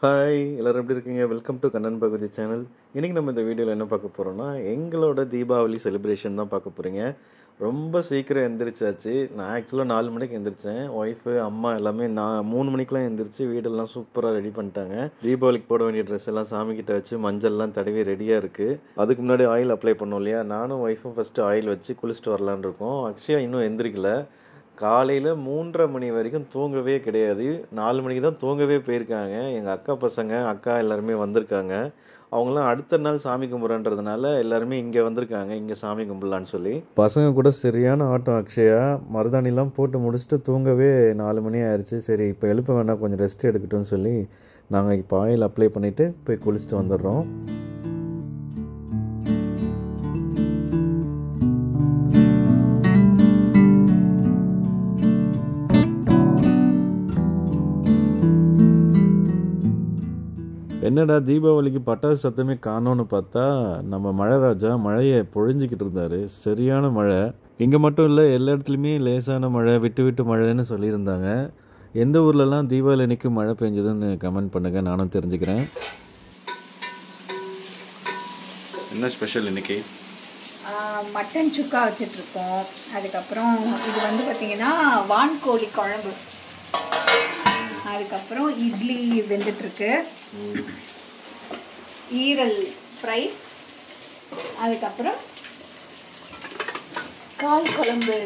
Hi எல்லோரும் எப்படி இருக்கீங்க? வெல்கம் டு கண்ணன் பகுதி சேனல். இன்றைக்கி நம்ம இந்த வீடியோவில் என்ன பார்க்க போகிறோம்னா, எங்களோட தீபாவளி செலிப்ரேஷன் தான் பார்க்க போகிறீங்க. ரொம்ப சீக்கிரம் எந்திரிச்சாச்சு. நான் ஆக்சுவலாக 4 மணிக்கு எந்திரிச்சேன். ஒய்ஃபு அம்மா எல்லாமே நான் 3 மணிக்கெலாம் எந்திரிச்சு வீடெல்லாம் சூப்பராக ரெடி பண்ணிட்டாங்க. தீபாவளிக்கு போட வேண்டிய ட்ரெஸ் எல்லாம் சாமிக்கிட்ட வச்சு மஞ்சள்லாம் தடவி ரெடியாக இருக்குது. அதுக்கு முன்னாடி ஆயில் அப்ளை பண்ணோம் இல்லையா, நானும் ஒய்ஃபும் ஃபஸ்ட்டு ஆயில் வச்சு குளிச்சுட்டு வரலான்னு இருக்கோம். அக்ஷயா இன்னும் எந்திரிக்கல. காலையில் 3:30 மணி வரைக்கும் தூங்கவே கிடையாது. 4 மணிக்கு தான் தூங்கவே போயிருக்காங்க. எங்கள் அக்கா பசங்க அக்கா எல்லாருமே வந்திருக்காங்க. அவங்களாம் அடுத்த நாள் சாமி கும்பிட்றன்றதுனால எல்லாருமே இங்கே வந்திருக்காங்க, இங்கே சாமி கும்பிட்லான்னு சொல்லி. பசங்க கூட சரியான ஆட்டம். அக்ஷயா மருதாணிலாம் போட்டு முடிச்சுட்டு தூங்கவே 4 மணி ஆயிடுச்சு. சரி இப்போ எழுப்ப வேணாம், கொஞ்சம் ரெஸ்ட் எடுக்கட்டும்னு சொல்லி நாங்கள் இப்போ ஆயில் அப்ளை பண்ணிவிட்டு போய் குளிச்சுட்டு வந்துடுறோம். என்னடா தீபாவளிக்கு பட்டாசு சத்தமே காணோன்னு பார்த்தா, நம்ம மழைராஜா மழையை பொழிஞ்சிக்கிட்டு இருந்தார். சரியான மழை. இங்கே மட்டும் இல்லை, எல்லா இடத்துலையுமே லேசான மழை, விட்டு விட்டு மழைன்னு சொல்லியிருந்தாங்க. எந்த ஊர்லலாம் தீபாவளி அன்னைக்கு மழை பெஞ்சதுன்னு கமெண்ட் பண்ணுங்கள், நானும் தெரிஞ்சுக்கிறேன். என்ன ஸ்பெஷல் இன்னைக்கு? மட்டன் சுக்கா வச்சிட்ருக்கோம். அதுக்கப்புறம் இது வந்து பார்த்திங்கன்னா வான்கோழி குழம்பு. அதுக்கப்புறம் இட்லி வெந்துட்டுருக்கு. ஈரல் ஃப்ரை. அதுக்கப்புறம் கால் குழம்பு.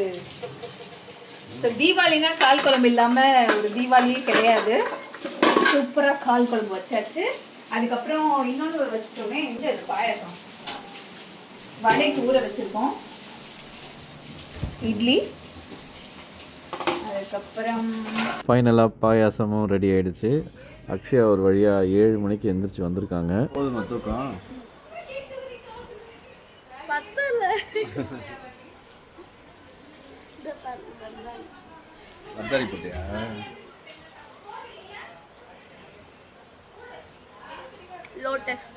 ஸோ தீபாவளினா கால் குழம்பு இல்லாமல் ஒரு தீபாவளியே கிடையாது. சூப்பராக கால் குழம்பு வச்சாச்சு. அதுக்கப்புறம் இன்னொன்று ஒரு வச்சுட்டோமே, இந்த பாயாசம் வடைக்கு ஊற வச்சுருக்கோம். இட்லி. அதுக்கப்புறம் ஃபைனலாக பாயாசமும் ரெடி ஆகிடுச்சு. அக்ஷயா ஒரு வழியாக 7 மணிக்கு எந்திரிச்சு வந்திருக்காங்க. போதுமா தூக்கம்? மத்தாரி போட்டியா? லோட்டஸ்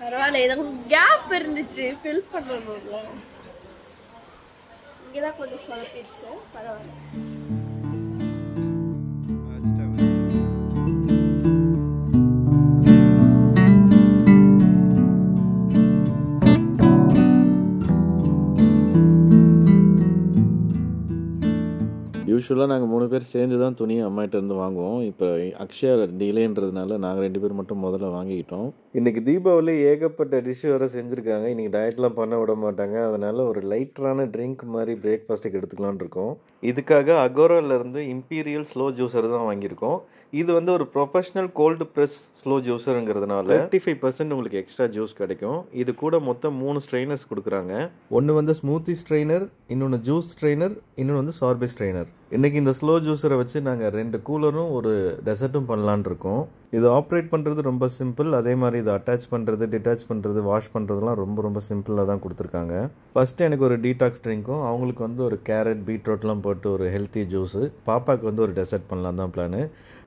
பரவாயில்ல, எனக்கு கேப் இருந்துச்சு, ஃபில் பண்ணணும்ல. இங்கதான் கொஞ்சம் சொதப்பிடுச்சு, பரவாயில்ல. யூஸ்வலாக நாங்கள் 3 பேர் சேர்ந்து தான் துணி அம்மாகிட்டேருந்து வாங்குவோம். இப்போ அக்ஷயா டிலேன்றதுனால நாங்கள் 2 பேர் மட்டும் முதல்ல வாங்கிக்கிட்டோம். இன்றைக்கி தீபாவளி ஏகப்பட்ட டிஷ் வேறு செஞ்சுருக்காங்க. இன்றைக்கி டயட்லாம் பண்ண விட மாட்டாங்க. அதனால் ஒரு லைட்டரான ட்ரிங்க் மாதிரி பிரேக்ஃபாஸ்ட்டுக்கு எடுத்துக்கலான்னு இருக்கோம். இதுக்காக அகோராலேருந்து இம்பீரியல் ஸ்லோ ஜூஸர் தான் வாங்கியிருக்கோம். இது வந்து ஒரு ப்ரொஃபஷ்னல் கோல்டு ப்ரெஸ் ஸ்லோ ஜூஸருங்கிறதுனால 35% உங்களுக்கு எக்ஸ்ட்ரா ஜூஸ் கிடைக்கும். இது கூட மொத்தம் 3 ஸ்ட்ரெயினர்ஸ் கொடுக்குறாங்க. ஒன்று வந்து ஸ்மூத்தி ஸ்ட்ரெயினர், இன்னொன்று ஜூஸ் ஸ்ட்ரெயினர், இன்னொன்று வந்து சார்பே ஸ்ட்ரெயினர். இன்றைக்கி இந்த ஸ்லோ ஜூஸரை வச்சு நாங்கள் 2 கூலரும் ஒரு டெசர்ட்டும் பண்ணலான் இருக்கோம். இது ஆப்ரேட் பண்ணுறது ரொம்ப சிம்பிள். அதே மாதிரி இது அட்டாச் பண்ணுறது, டிட்டாச் பண்ணுறது, வாஷ் பண்ணுறதுலாம் ரொம்ப ரொம்ப சிம்பிளாக தான் கொடுத்துருக்காங்க. ஃபஸ்ட்டு எனக்கு ஒரு டீடாக்ஸ் ட்ரிங்க்கும், அவங்களுக்கு வந்து ஒரு கேரட் பீட்ரூட்லாம் போட்டு ஒரு ஹெல்த்தி ஜூஸு, பாப்பாவுக்கு வந்து ஒரு டெசர்ட் பண்ணலாம் தான் பிளானு.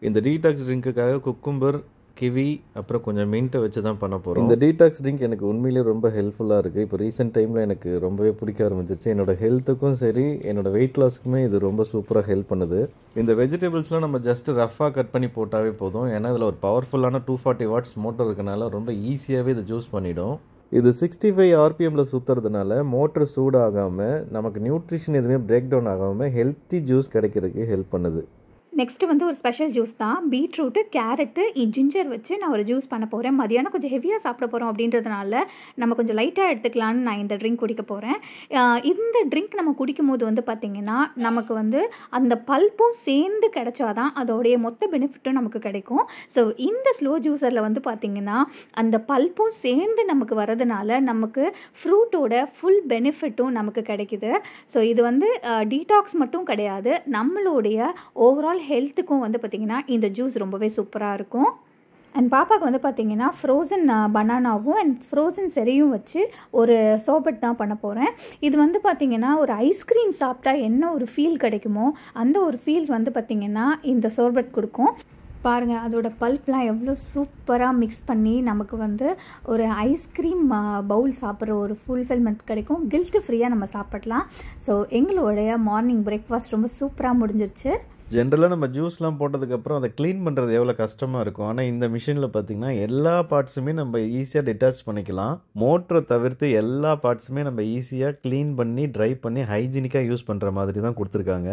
இந்த டீடாக்ஸ் ட்ரிங்க்குக்காக குக்கும்பர், கிவி, அப்புறம் கொஞ்சம் மின்ட்டை வச்சு தான் பண்ண போகிறோம். இந்த டீடாக்ஸ் ட்ரிங்க் எனக்கு உண்மையிலேயே ரொம்ப ஹெல்ப்ஃபுல்லாக இருக்குது. இப்போ ரீசெண்ட் டைமில் எனக்கு ரொம்பவே பிடிக்க ஆரம்பிச்சிருச்சு. என்னோடய ஹெல்த்துக்கும் சரி, என்னோடய வெயிட் லாஸ்க்குமே இது ரொம்ப சூப்பராக ஹெல்ப் பண்ணுது. இந்த வெஜிடபிள்ஸ்லாம் நம்ம ஜஸ்ட்டு ரஃபாக கட் பண்ணி போட்டாவே போதும். ஏன்னா இதில் ஒரு பவர்ஃபுல்லான 240 வாட்ஸ் மோட்டர் இருக்கனால ரொம்ப ஈஸியாகவே இது ஜூஸ் பண்ணிடும். இது 65 RPMல சுற்றுறதுனால மோட்டர் சூடாகாமல், நமக்கு நியூட்ரிஷன் எதுவுமே பிரேக் டவுன் ஆகாமல் ஹெல்த்தி ஜூஸ் கிடைக்கிறதுக்கு ஹெல்ப் பண்ணுது. நெக்ஸ்ட்டு வந்து ஒரு ஸ்பெஷல் ஜூஸ் தான். பீட்ரூட்டு, கேரட்டு, ஜிஞ்சர் வச்சு நான் ஒரு ஜூஸ் பண்ண போகிறேன். மதியானம் கொஞ்சம் ஹெவியாக சாப்பிட போகிறோம் அப்படின்றதுனால நம்ம கொஞ்சம் லைட்டாக எடுத்துக்கலான்னு நான் இந்த ட்ரிங்க் குடிக்க போகிறேன். இந்த ட்ரிங்க் நம்ம குடிக்கும் போது வந்து பார்த்திங்கன்னா நமக்கு வந்து அந்த பல்ப்பும் சேர்ந்து கிடைச்சாதான் அதோடைய மொத்த பெனிஃபிட்டும் நமக்கு கிடைக்கும். ஸோ இந்த ஸ்லோ ஜூஸரில் வந்து பார்த்திங்கன்னா அந்த பல்ப்பும் சேர்ந்து நமக்கு வரதுனால நமக்கு ஃப்ரூட்டோட ஃபுல் பெனிஃபிட்டும் நமக்கு கிடைக்குது. ஸோ இது வந்து டீடாக்ஸ் மட்டும் கிடையாது, நம்மளுடைய ஓவரால் ஹெல்த்துக்கும் வந்து பார்த்திங்கன்னா இந்த ஜூஸ் ரொம்பவே சூப்பராக இருக்கும். அண்ட் பாப்பாவுக்கு வந்து பார்த்திங்கன்னா ஃப்ரோசன் பனானாவும் அண்ட் ஃப்ரோசன் செரியும் வச்சு ஒரு சோபட் தான் பண்ண போகிறேன். இது வந்து பார்த்திங்கன்னா ஒரு ஐஸ்கிரீம் சாப்பிட்டா என்ன ஒரு ஃபீல் கிடைக்குமோ அந்த ஒரு ஃபீல் வந்து பார்த்திங்கன்னா இந்த சோபட் கொடுக்கும். பாருங்கள், அதோட பல்ப்லாம் எவ்வளோ சூப்பராக மிக்ஸ் பண்ணி நமக்கு வந்து ஒரு ஐஸ்கிரீம் பவுல் சாப்பிட்ற ஒரு ஃபுல்ஃபில்மெண்ட் கிடைக்கும். கில்ட்டு ஃப்ரீயாக நம்ம சாப்பிடலாம். ஸோ எங்களுடைய மார்னிங் பிரேக்ஃபாஸ்ட் ரொம்ப சூப்பராக முடிஞ்சிருச்சு. ஜென்ரலாக நம்ம ஜூஸ்லாம் போட்டதுக்கப்புறம் அதை க்ளீன் பண்ணுறது எவ்வளோ கஷ்டமாக இருக்கும். ஆனால் இந்த மிஷினில் பார்த்திங்கன்னா எல்லா பார்ட்ஸுமே நம்ம ஈஸியாக டிட்டாச் பண்ணிக்கலாம். மோட்டரை தவிர்த்து எல்லா பார்ட்ஸுமே நம்ம ஈஸியாக க்ளீன் பண்ணி ட்ரை பண்ணி ஹைஜீனிக்காக யூஸ் பண்ணுற மாதிரி தான் கொடுத்துருக்காங்க.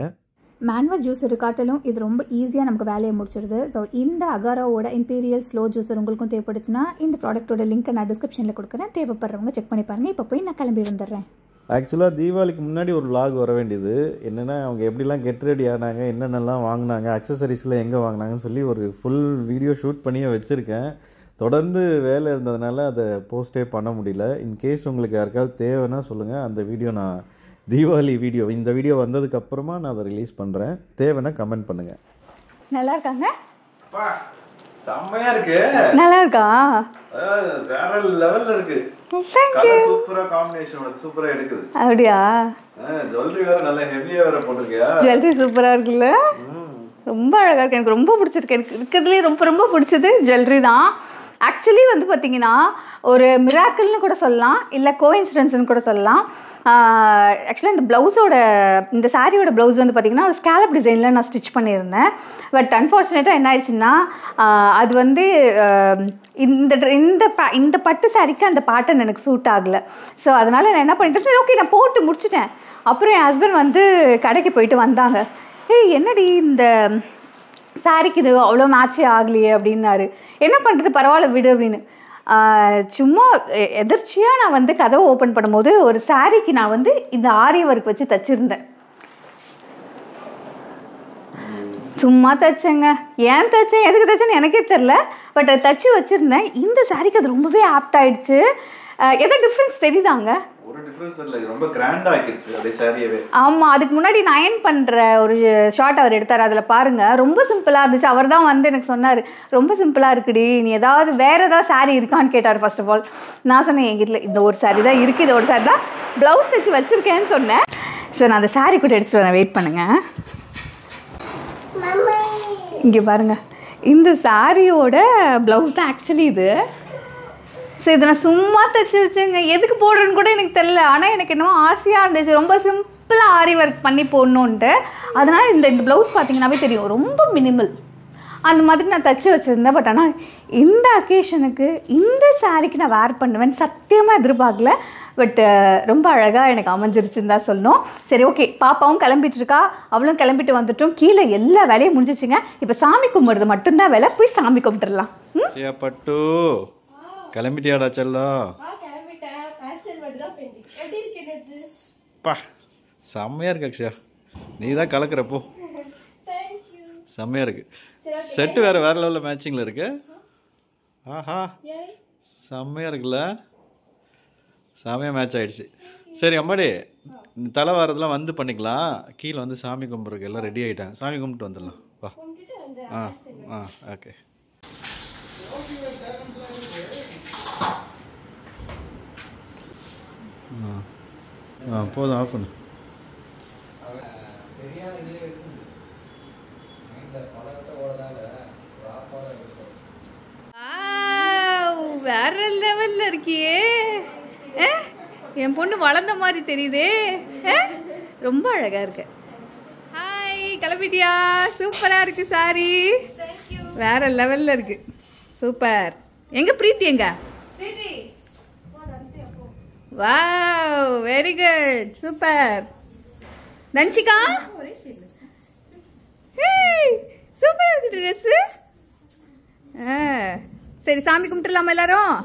மேனுவல் ஜூஸர் காட்டிலும் இது ரொம்ப ஈஸியாக நமக்கு வேலையை முடிச்சிடுது. ஸோ இந்த அகாராவோட இம்பீரியல் ஸ்லோ ஜூஸர் உங்களுக்கும் தேவைப்படுச்சுன்னா இந்த ப்ராடக்ட்டோட லிங்க்கை நான் டிஸ்கிரிப்ஷனில் கொடுக்குறேன். தேவைப்படுறவங்க செக் பண்ணி பாருங்கள். இப்போ போய் நான் கிளம்பி வந்துடுறேன். ஆக்சுவலாக தீபாவளிக்கு முன்னாடி ஒரு vlog வர வேண்டியது. என்னென்னா அவங்க எப்படிலாம் கெட் ரெடி ஆனாங்க, என்னென்னலாம் வாங்கினாங்க, அக்சசரிஸில் எங்கே வாங்கினாங்கன்னு சொல்லி ஒரு ஃபுல் வீடியோ ஷூட் பண்ணியே வச்சுருக்கேன். தொடர்ந்து வேலை இருந்ததுனால அதை போஸ்ட்டே பண்ண முடியல. இன்கேஸ் உங்களுக்கு யாருக்காவது தேவைன்னா சொல்லுங்கள். அந்த வீடியோ நான் தீபாவளி வீடியோ இந்த வீடியோ வந்ததுக்கப்புறமா நான் அதை ரிலீஸ் பண்ணுறேன். தேவைன்னா கமெண்ட் பண்ணுங்கள். நல்லா இருக்காங்க. செம்மையாக இருக்கு. நல்லா இருக்கா? வேற லெவலில் இருக்கு. சூப்பரா காம்பினேஷன் சூப்பரா எடுக்குது. அப்படியா? ஜுவல்லரி வேற நல்ல ஹெவியா வேற போட்டிருக்கியா? ஜுவல்லரி சூப்பரா இருக்குல்ல? ரொம்ப அழகா இருக்கு. எனக்கு ரொம்ப பிடிச்சிருக்கு. எனக்கு இருக்கிறதுலே ரொம்ப பிடிச்சது ஜுவல்லரி தான். ஆக்சுவலி வந்து பார்த்தீங்கன்னா ஒரு மிராக்கிள்னு கூட சொல்லலாம், இல்லை கோஇன்சிடென்ஸ்னு கூட சொல்லலாம். ஆக்சுவலாக இந்த ப்ளவுஸோட இந்த சாரியோட ப்ளவுஸ் வந்து பார்த்திங்கன்னா ஒரு ஸ்கேலப் டிசைனில் நான் ஸ்டிச் பண்ணியிருந்தேன். பட் அன்ஃபார்ச்சுனேட்டாக என்ன ஆயிடுச்சுன்னா அது வந்து இந்த பட்டு சாரிக்கு அந்த பேட்டர்ன் எனக்கு சூட் ஆகலை. ஸோ அதனால் நான் என்ன பண்ணிட்டேன், சரி ஓகே நான் போட்டு முடிச்சிட்டேன். அப்புறம் என் ஹஸ்பண்ட் வந்து கடைக்கு போயிட்டு வந்தாங்க. என்னடி இந்த சாரிக்கு இது அவ்வளோ மேட்சே ஆகலையே அப்படின்னாரு. என்ன பண்ணுறது, பரவாயில்ல விடு அப்படின்னு. சும்மா எதிர்ச்சியாக நான் வந்து கதவை ஓப்பன் பண்ணும்போது ஒரு சாரிக்கு நான் வந்து இந்த ஆரி ஒர்க் வச்சு தச்சிருந்தேன். சும்மா தைச்சேங்க. ஏன் தைச்சேன், எதுக்கு தைச்சேன்னு எனக்கே தெரில. பட் அதை தச்சு வச்சுருந்தேன். இந்த சாரிக்கு அது ரொம்பவே ஆப்ட் ஆகிடுச்சு. எதாவது டிஃப்ரென்ஸ் தெரியுதாங்க? ஒரு டிஃபரன்ஸ் இல்ல, இது ரொம்ப கிராண்டா ஆக்கிருச்சு அதே சாரியவே. ஆமா, அதுக்கு முன்னாடி நான் அயர்ன் பண்ற ஒரு ஷார்ட் அவர் எடுத்தார். அதுல பாருங்க ரொம்ப சிம்பிளா இருந்துச்சு. அவர் தான் வந்து எனக்கு சொன்னாரு, ரொம்ப சிம்பிளா இருக்குடி, நீ ஏதாவது வேற ஏதாவது சாரி இருக்கான்னு கேட்டார். ஃபர்ஸ்ட் ஆஃப் ஆல் நான் சொன்னேன், என் வீட்டில் இந்த ஒரு சாரி தான் இருக்கு, இந்த ஒரு சாரி தான் பிளவுஸ் தைச்சு வச்சிருக்கேன்னு சொன்னேன். சரி நான் அந்த சாரி கூட எடுத்துட்டு வரேன், வெயிட் பண்ணுங்க. இங்கே பாருங்க, இந்த சாரியோட பிளவுஸ் தான் ஆக்சுவலி இது. ஸோ இதை நான் சும்மா தைச்சி வச்சுங்க, எதுக்கு போடுறேன்னு கூட எனக்கு தெரியல. ஆனால் எனக்கு என்னமோ ஆசையாக இருந்துச்சு, ரொம்ப சிம்பிளாக ஆரி ஒர்க் பண்ணி போடணுன்ட்டு. அதனால் இந்த ப்ளவுஸ் பார்த்தீங்கன்னாவே தெரியும், ரொம்ப மினிமல் அந்த மாதிரி நான் தைச்சி வச்சுருந்தேன். பட் ஆனால் இந்த அக்கேஷனுக்கு இந்த சாரிக்கு நான் வேர் பண்ணுவேன்னு சத்தியமாக எதிர்பார்க்கல. பட் ரொம்ப அழகாக எனக்கு அமைஞ்சிருச்சுன்னு தான் சொல்லணும். சரி ஓகே, பாப்பாவும் கிளம்பிட்டு இருக்கா, அவளும் கிளம்பிட்டு வந்துட்டோம். கீழே எல்லா வேலையும் முடிஞ்சிச்சுங்க. இப்போ சாமி கும்பிடுறது மட்டும்தான் வேலை, போய் சாமி கும்பிட்டுடலாம். பட்டு கிளம்பிட்டியாடா செல்லம்? பா செம்மையா இருக்கு அக்ஷயா, நீ தான் கலக்குறப்போ செம்மையா இருக்கு. செட்டு வேற வேற லெவலில் மேட்சிங்கில் இருக்கு. ஆஹா செம்மையா இருக்குல்ல, செம்மையாக மேட்ச் ஆகிடுச்சு. சரி அம்மாடி, தலை வாரதெல்லாம் வந்து பண்ணிக்கலாம். கீழே வந்து சாமி கும்பிட்றதுக்கு எல்லாம் ரெடி ஆகிட்டேன். சாமி கும்பிட்டு வந்துடலாம் வா. ஓகே. போதும், ஆஃப் பண்ணு. வேற லெவல்ல இருக்கியே, என் பொண்ணு வளர்ந்த மாதிரி தெரியுதே, ரொம்ப அழகா இருக்கு. ஹாய், கிளம்பிட்டியா? சூப்பரா இருக்கு சாரி, வேற லெவல்ல இருக்கு, சூப்பர். எங்க பிரீத்தி? எங்க wow, very good, super. Dhanshika சூப்பரா இருக்கு ட்ரெஸ். சரி சாமி கும்பிட்டுலாமா எல்லாரும்?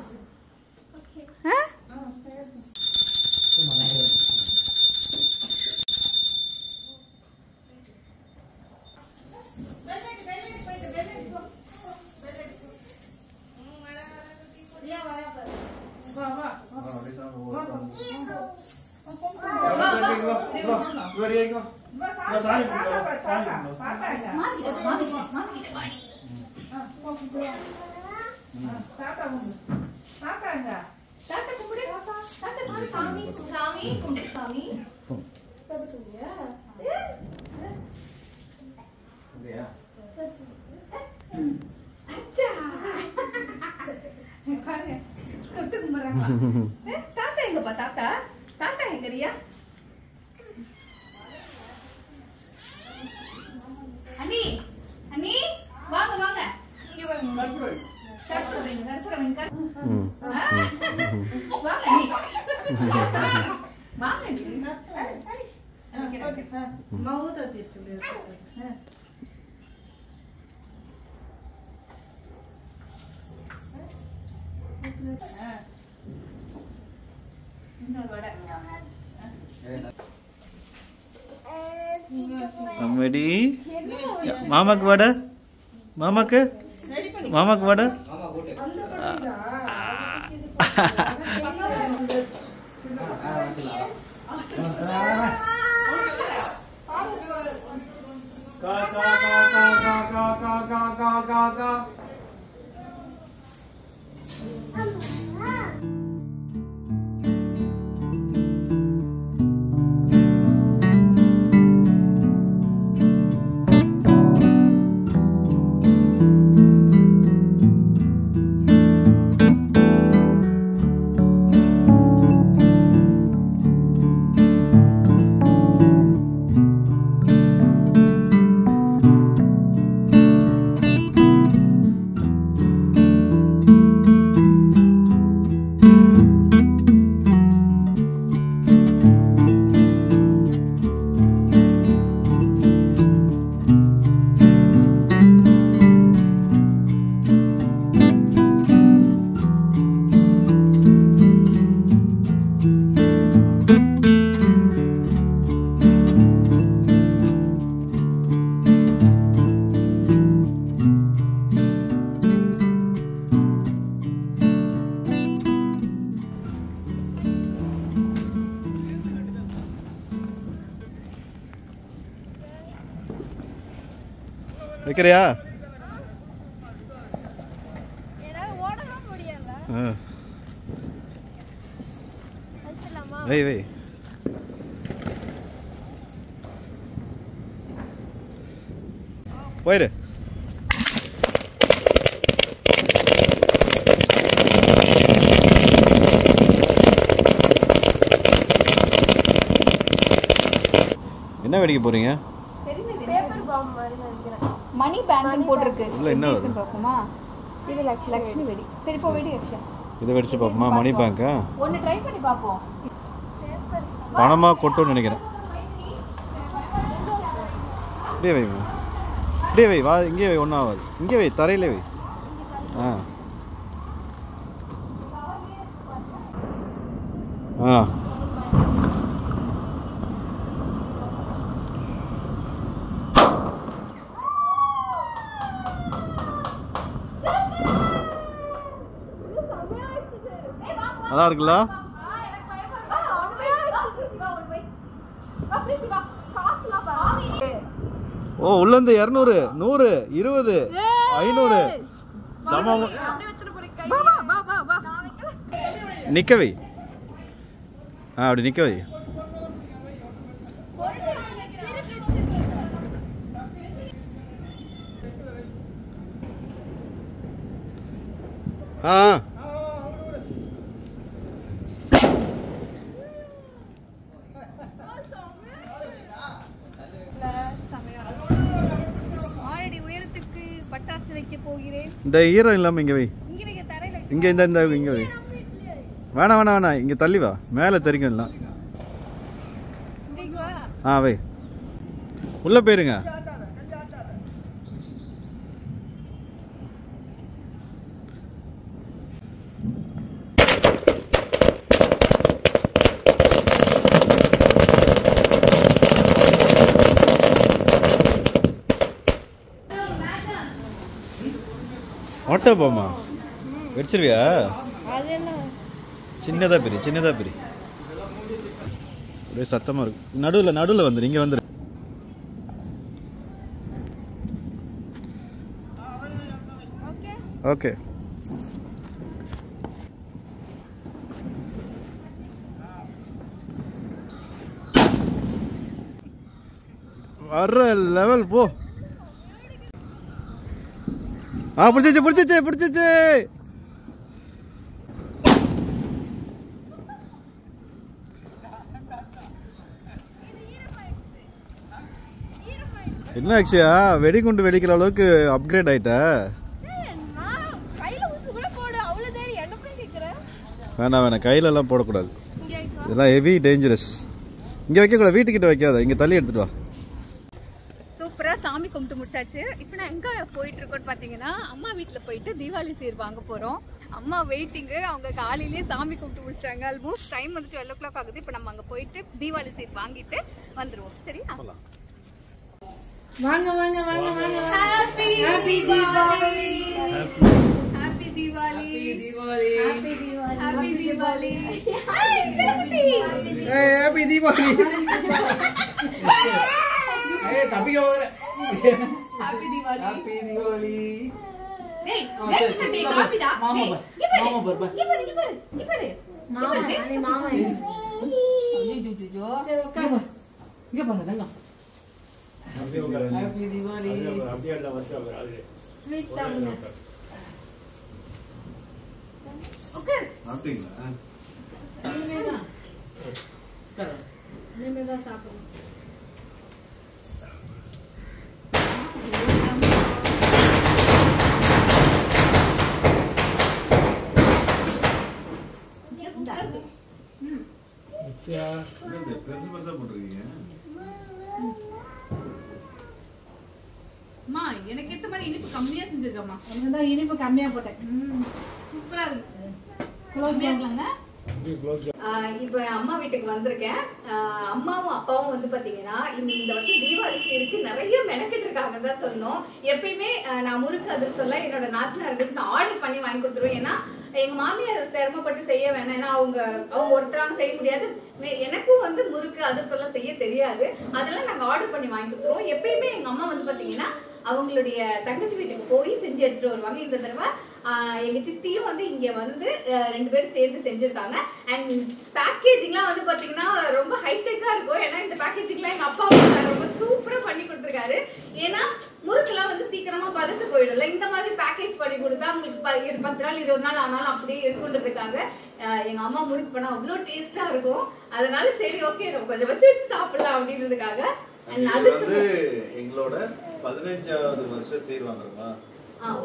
தாத்தா எங்கப்பா? தாத்தா தாத்தா எங்கறியா? அம்மடி மாமாக்கு வாடா மாமாக்கு வாடா வைக்கிறியா? வை வை. போயிரு. என்ன வெடிக்க போறீங்க? மணி பேங்க்னு போட்டுருக்கு. உள்ள என்ன வருது பாப்போமா? இது லட்சுமி வெடி. சரி போ வெடி அக்ஷயா. இத வெடிச்சு பாப்போமா? மணி பேங்கா? ஒன்னு ட்ரை பண்ணி பாப்போம். பணமா கொட்டுன்னு நினைக்கிறேன். அப்படியே வை. அப்படியே வை. வா இங்கே வை. ஒன்றும் ஆகாது. இங்கே வை. தரையிலே வை. நல்லா இருக்குல்ல? ஓ உள்ளந்து 200 100 20 500 சமம். நிக்க வை. அப்படி நிக்க வை. இந்த ஈரம் இல்லாம இங்க வை. இங்க இந்த இங்க வை. வேணாம் வேணாம் வேணாம். இங்க தள்ளி வா. மேல தெரிக்கும் எல்லாம். வை. உள்ள போயிருங்க. ஓட்ட போமா வெடிச்சிருவியா? சின்னதா பிரி ஒரே சத்தமா இருக்கு. நடுவில் வந்துரு. இங்க வந்துரு. ஓகே வர்ற லெவல் போ. பிடிச்சிச்சு. என்ன அக்ஷயா வெடிகுண்டு வெடிக்கிற அளவுக்கு அப்கிரேட் ஆயிட்ட? வேணாம் கையிலலாம் போடக்கூடாது, இதெல்லாம் ஹெவி டேஞ்சரஸ். இங்கே வைக்கக்கூடாது, வீட்டுக்கிட்ட வைக்காத, இங்கே தள்ளி எடுத்துட்டு வா. சூப்பராக சாமி கும்பிட்டு முடிச்சாச்சு. இப்போ நான் எங்கே போயிட்டு இருக்கோன்னு பார்த்தீங்கன்னா அம்மா வீட்டில் போயிட்டு தீபாவளி சீர் வாங்க போகிறோம். அம்மா வெயிட்டிங்கு, அவங்க காலையிலேயே சாமி கும்பிட்டு முடிச்சிட்டாங்க. ஆல்மோஸ்ட் டைம் வந்து 12 o'clock ஆகுது. இப்போ நம்ம அங்கே போயிட்டு தீபாவளி சீர் வாங்கிட்டு வந்துடுவோம். சரியா? வாங்க வாங்க வாங்க வாங்க. Happy Deepavali. Happy Deepavali. Happy Deepavali. Happy Deepavali. Happy Deepavali. ஏய் தப்பிக்க போற. ஹாப்பி தீபாவளி. ஹாப்பி தீபாவளி. டேய் வெயிட் சட்டே காப்பிடா. மாமா பாரு. இங்க பாரு. மாமா. ஐயோ. சரி உட்காரு. இங்க பாருங்க தங்கம். ஹாப்பி தீபாவளி. அப்படியே அந்த வருஷம் அது ஸ்வீட் சாப்பிடுங்க. ஓகே. சாப்பிட்டீங்களா? இனிமேதான். உட்காரு. இனிமேதான் சாப்பிடணும். அம்மா எனக்கு ஏத்த மாதிரி இனிப்பு கம்மியா செஞ்சிருக்கம்மா. அதான் இனிப்பு கம்மியா போட்டேன். சூப்பரா இருக்கு. குலோப் ஜாமுன்ங்க. இப்போ அம்மா வீட்டுக்கு வந்திருக்கேன். அம்மாவும் அப்பாவும் வந்து பாத்தீங்கன்னா இந்த வருஷம் தீபாவளி சீருக்கு நிறைய மெனக்கிட்டு இருக்காங்கன்னு தான் சொல்லணும். எப்பயுமே நான் முறுக்கு அதிரசம்லாம் என்னோட நாத்தனார்களுக்கு நான் ஆர்டர் பண்ணி வாங்கி கொடுத்துருவேன். ஏன்னா எங்க மாமியார் சிரமப்பட்டு செய்ய வேணாம், ஏன்னா அவங்க ஒருத்தராக செய்ய முடியாது. எனக்கும் வந்து முறுக்கு அதிரசம்லாம் செய்ய தெரியாது. அதெல்லாம் நாங்க ஆர்டர் பண்ணி வாங்கி கொடுத்துருவோம். எப்பயுமே எங்க அம்மா வந்து பாத்தீங்கன்னா அவங்களுடைய தங்கச்சி வீட்டுக்கு போய் செஞ்சு எடுத்துட்டு வருவாங்க. இந்த தடவை எங்க சித்தியும் வந்து இங்க வந்து 2 பேரும் சேர்ந்து செஞ்சிருக்காங்க. அண்ட் பேக்கேஜிங்லாம் வந்து பாத்தீங்கன்னா ரொம்ப ஹைடெக்கா இருக்கும். ஏன்னா இந்த பேக்கேஜிங்லாம் எங்க அப்பா ரொம்ப சூப்பரா பண்ணி கொடுத்துருக்காரு. ஏன்னா முறுக்கெல்லாம் வந்து சீக்கிரமா பதத்து போயிடும்ல, இந்த மாதிரி பேக்கேஜ் பண்ணி கொடுத்தா உங்களுக்கு 10 நாள் 20 நாள் ஆனாலும் அப்படியே இருக்குன்றதுக்காக எங்க அம்மா முறுக்கு பண்ணா அவ்வளோ டேஸ்டா இருக்கும். அதனால சரி ஓகே நம்ம கொஞ்சம் வச்சு சாப்பிடலாம் அப்படின்றதுக்காக. அது வந்து எங்களோட 15வது வருஷம் சீர் வாங்குறோமா?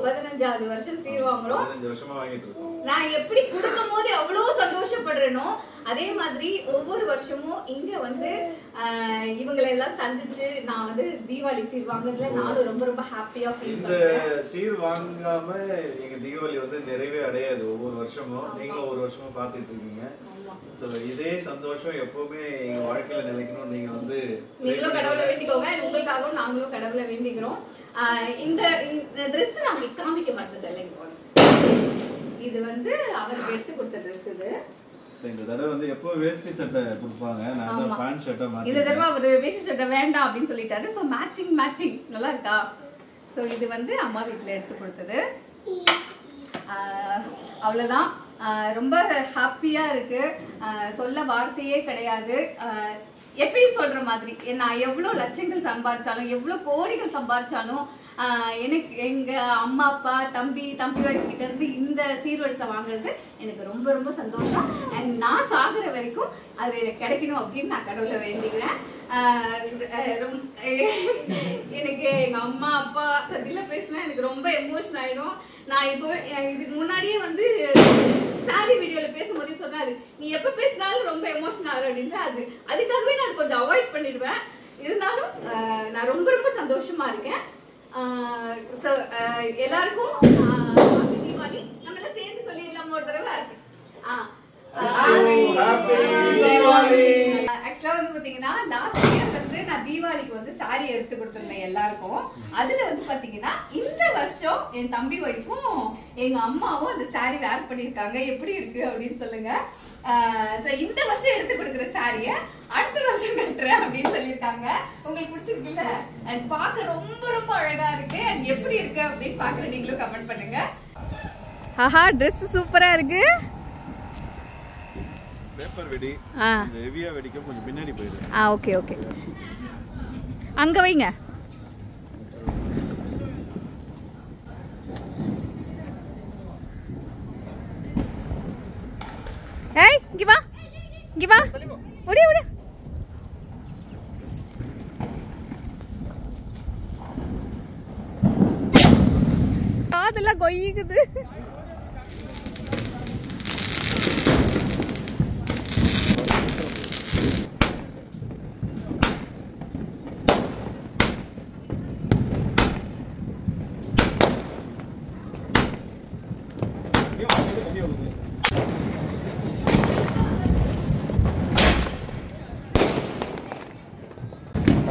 15வது வருஷம் சீர் வாங்குறோம். 15 வருஷமா வாங்கிட்டு இருக்கோம். நான் எப்படி கொடுக்கும் போது எவ்வளவு சந்தோஷப்படுறேனோ அதே மாதிரி ஒவ்வொரு வருஷமும் இங்க வந்து இவங்களை எல்லாம் சந்திச்சு நான் வந்து தீபாவளி சீர் வாங்குறதுல நானும் ரொம்ப ரொம்ப ஹாப்பியா ஃபீல் பண்றேன். இந்த சீர் வாங்காம எங்க தீபாவளி வந்து நிறைவே அடையாது. ஒவ்வொரு வருஷமும் நீங்களும் ஒரு வருஷமா பாத்துட்டு இருக்கீங்க. சோ இதே சந்தோஷம் எப்பவுமே எங்க வாழ்க்கையில நிலைக்கணும். நீங்க வந்து நீங்களும் கடவுளை வேண்டிக்கோங்க, உங்களுக்காகவும் நாங்களும் கடவுளை வேண்டிக்கிறோம். இந்த ட்ரெஸ் நான் உங்களுக்கு காமிக்க மாட்டேன். இது வந்து அவருக்கு எடுத்து கொடுத்த ட்ரெஸ். இது இந்த தடவை வந்து எப்போ வேஷ்டி சட்டை கொடுப்பாங்க, நான் தான் பேண்ட் ஷர்ட்டா மாத்தி. இந்த தடவை அவர் வேஷ்டி சட்டை வேண்டாம் அப்படின்னு சொல்லிட்டாரு. ஸோ மேட்சிங் நல்லா இருக்கா? ஸோ இது வந்து அம்மா வீட்டில் எடுத்து கொடுத்தது. அவ்வளோதான். ரொம்ப ஹாப்பியா இருக்கு. சொல்ல வார்த்தையே கிடையாது. எப்பயும் சொல்ற மாதிரி நான் எவ்வளவு லட்சங்கள் சம்பாதிச்சாலும் எவ்வளவு கோடிகள் சம்பாதிச்சாலும் எனக்கு எங்க அம்மா அப்பா தம்பி வைஃப் கிட்ட இருந்து இந்த சீர்வரிசை வாங்குறது எனக்கு ரொம்ப ரொம்ப சந்தோஷம். அண்ட் நான் சாகுற வரைக்கும் அது எனக்கு கிடைக்கணும் அப்படின்னு நான் கடவுளை வேண்டிக்கிறேன். எனக்கு எங்க அம்மா அப்பா பதில பேசினா எனக்கு ரொம்ப எமோஷன் ஆயிடும். நான் இப்போ இதுக்கு முன்னாடியே வந்து சாரி வீடியோல பேசும்போதே சொன்னாரு, நீ எப்ப பேசினாலும் ரொம்ப எமோஷன் ஆகுற அப்படின்னு. அதுக்காகவே நான் கொஞ்சம் அவாய்ட் பண்ணிடுவேன். இருந்தாலும் நான் ரொம்ப ரொம்ப சந்தோஷமா இருக்கேன். எல்லாருக்கும் தீபாவளி நம்ம எல்லாம் சேர்ந்து சொல்லிடலாம் ஒரு தடவை. ஆக்சுவலா வந்து பாத்தீங்கன்னா லாஸ்ட் இயர் வந்து நான் தீபாவளிக்கு வந்து சாரி எடுத்து கொடுத்திருந்தேன் எல்லாருக்கும். அதுல வந்து பாத்தீங்கன்னா இந்த வருஷம் என் தம்பி ஒய்ஃபும் எங்க அம்மாவும் அந்த சாரி வேர் பண்ணிருக்காங்க. எப்படி இருக்கு அப்படின்னு சொல்லுங்க. இந்த வருஷம் எடுத்து கொடுக்குற சாரிய அடுத்த வருஷம் கட்டுறேன் அப்படின்னு சொல்லியிருக்காங்க. உங்களுக்கு பிடிச்சிருக்குல்ல? அண்ட் பார்க்க ரொம்ப ரொம்ப அழகா இருக்கு. அண்ட் எப்படி இருக்கு அப்படின்னு பாக்குற நீங்களும் கமெண்ட் பண்ணுங்க. ஆஹா, ட்ரெஸ் சூப்பரா இருக்கு. பேப்பர் வெடி ஹெவியா வெடிக்க கொஞ்சம் பின்னாடி போயிடு. ஓகே அங்க வைங்க. ஏய் இங்க வா ஓடி காதெல்லாம் கொய்யுது.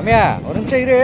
ரம்யா ஒரு நிமிஷம் இரு.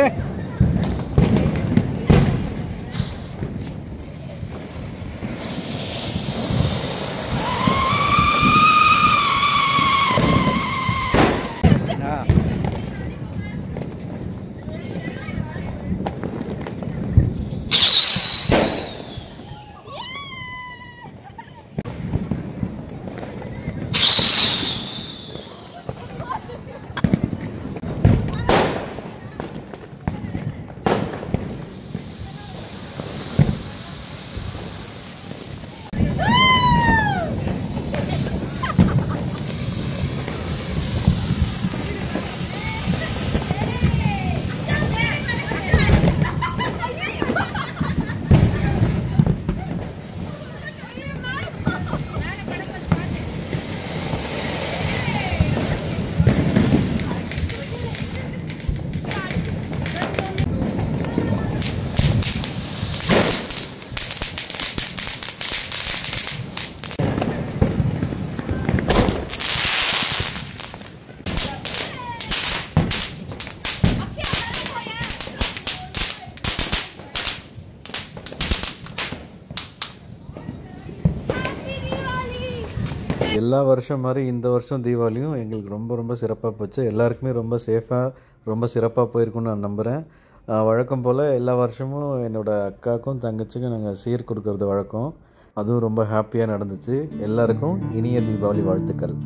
எல்லா வருஷம் மாதிரி இந்த வருஷம் தீபாவளியும் எங்களுக்கு ரொம்ப ரொம்ப சிறப்பாக போச்சு. எல்லாருக்குமே ரொம்ப சேஃபாக ரொம்ப சிறப்பாக போயிருக்குன்னு நான் நம்புகிறேன். வழக்கம் போல் எல்லா வருஷமும் என்னோடய அக்காவுக்கும் தங்கச்சிக்கும் நாங்கள் சீர் கொடுக்கறது வழக்கம். அதுவும் ரொம்ப ஹாப்பியாக நடந்துச்சு. எல்லாருக்கும் இனிய தீபாவளி வாழ்த்துக்கள்.